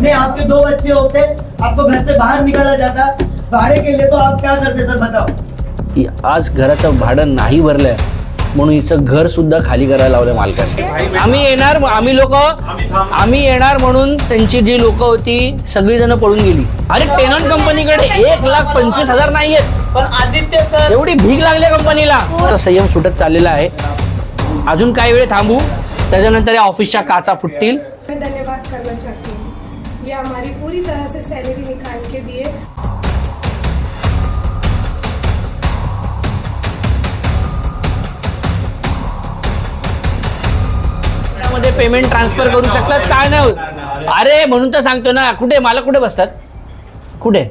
नहीं, आपके 2 बच्चे होते, आपको घर से बाहर निकाला जाता, भाड़े के लिए तो आप क्या करते सर, बताओ। आज घराचं भाडं नाही भरलंय म्हणून हिचं घर सुद्धा खाली करायला लावलं मालकाने. आम्ही येणार म्हणून त्यांची जी लोक होती सगळी जण पळून गेली. अरे टेनॉन कंपनीकडे 1,25,000 नाहीयेत, पण आदित्य सर एवढी भीक लागली कंपनीला. आता संयम सुटत चाललेला आहे. अजून काही वेळ थांबू, त्याच्यानंतर या ऑफिसच्या काचा फुटतील. मैं धन्यवाद करना चाहती हूँ, ये हमारी पूरी तरह से सैलरी निकाल के दिए. मध्ये पेमेंट ट्रान्सफर करू शकतात काय नाही होत. अरे म्हणून तर सांगतो ना, कुठे मालक कुठे बसतात, कुठे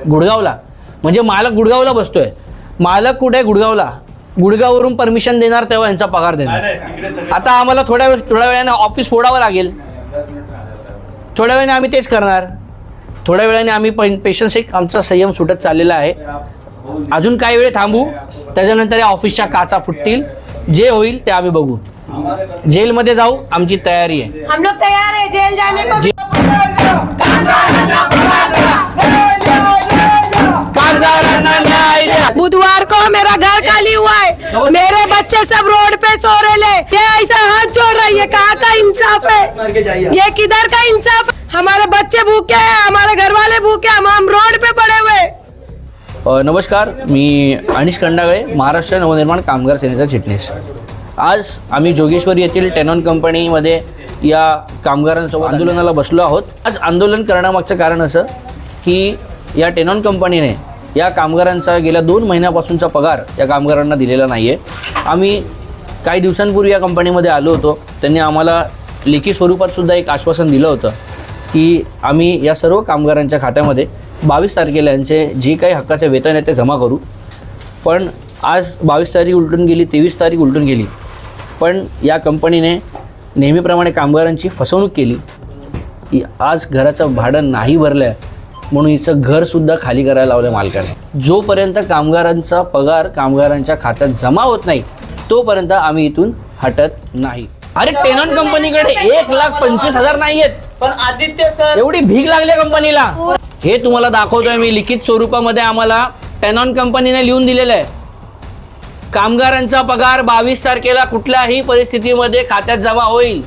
गुडगावला. म्हणजे मालक गुडगावला बसतोय. मालक कुठे गुडगावला, गुडगाववरून परमिशन देणार तेव्हा यांचा पगार देणार. आता आम्हाला थोड्या वेळाने ऑफिस फोडावं लागेल. थोड्या वेळाने आम्ही तेच करणार. थोड्या वेळाने आम्ही पेशन्स, एक आमचा संयम सुटत चाललेला आहे. अजून काही वेळ थांबू, त्याच्यानंतर या ऑफिसच्या काचा फुटतील. जे होईल ते आम्ही बघू. जेल मध्ये जाऊ आमची तयारी आहे. हम लोग तैयार है जेल जाने को. बुधवार को मेरा घर खाली हुआ है, मेरे बच्चे सब रोड पे सो रहे. ये ऐसा हाथ जोड़ रही है, कहाँ का इंसाफ है, ये किधर का इंसाफ. हमारे बच्चे भूखे हैं, हमारे घर वाले भूखे, हम रोड पे पड़े हुए. नमस्कार, मी अनिश खंडागळे, महाराष्ट्र नवनिर्माण कामगार सेनेचा चिटणीस. आज आम्ही जोगेश्वरी येथील टेनॉन कंपनीमध्ये या कामगारांसोबत आंदोलनाला बसलो आहोत. आज आंदोलन करण्यामागचं कारण असं की या टेनॉन कंपनीने या कामगारांचा गेल्या 2 महिन्यापासूनचा पगार या कामगारांना दिलेला नाही आहे. आम्ही काही दिवसांपूर्वी या कंपनीमध्ये आलो होतो. त्यांनी आम्हाला लेखी स्वरूपातसुद्धा एक आश्वासन दिलं होतं की आम्ही या सर्व कामगारांच्या खात्यामध्ये 22 तारखेला यांचे जे काही हक्काचे वेतन आहे ते जमा करू. पण आज 22 तारीख उलटून गेली, 23 तारीख उलटून गेली. पण या कंपनीने नेहमीप्रमाणे कामगारांची फसवणूक केली. आज घराचं भाडं नाही भरलं आहे म्हणून हिचं घरसुद्धा खाली करायला लावलं मालकाने. जोपर्यंत कामगारांचा पगार कामगारांच्या खात्यात जमा होत नाही तोपर्यंत आम्ही इथून हटत नाही. अरे टेनॉन कंपनीकडे 1,25,000 नाहीयेत, पण आदित्य सर एवढी भीक लागली कंपनीला. हे तुम्हाला दाखवतोय मी लिखित स्वरूपामध्ये. आम्हाला टेनॉन कंपनीने लिहून दिलेलं आहे, कामगारांचा पगार 22 तारखेला कुठल्याही परिस्थितीमध्ये खात्यात जमा होईल.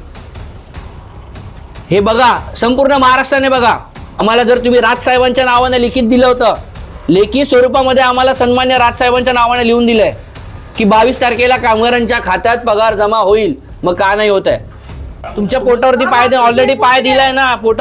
हे बघा, संपूर्ण महाराष्ट्राने बघा. आम्हाला जर तुम्ही राजसाहेबांच्या नावाने लिखित दिलं होतं, लेखी स्वरूपामध्ये आम्हाला सन्मान्य राजसाहेबांच्या नावाने लिहून दिलंय की 22 तारखेला कामगारांच्या खात्यात पगार जमा होईल, मग का नाही होत आहे? तुमच्या पोटावरती पाय, ऑलरेडी पाय दिलाय ना पोट.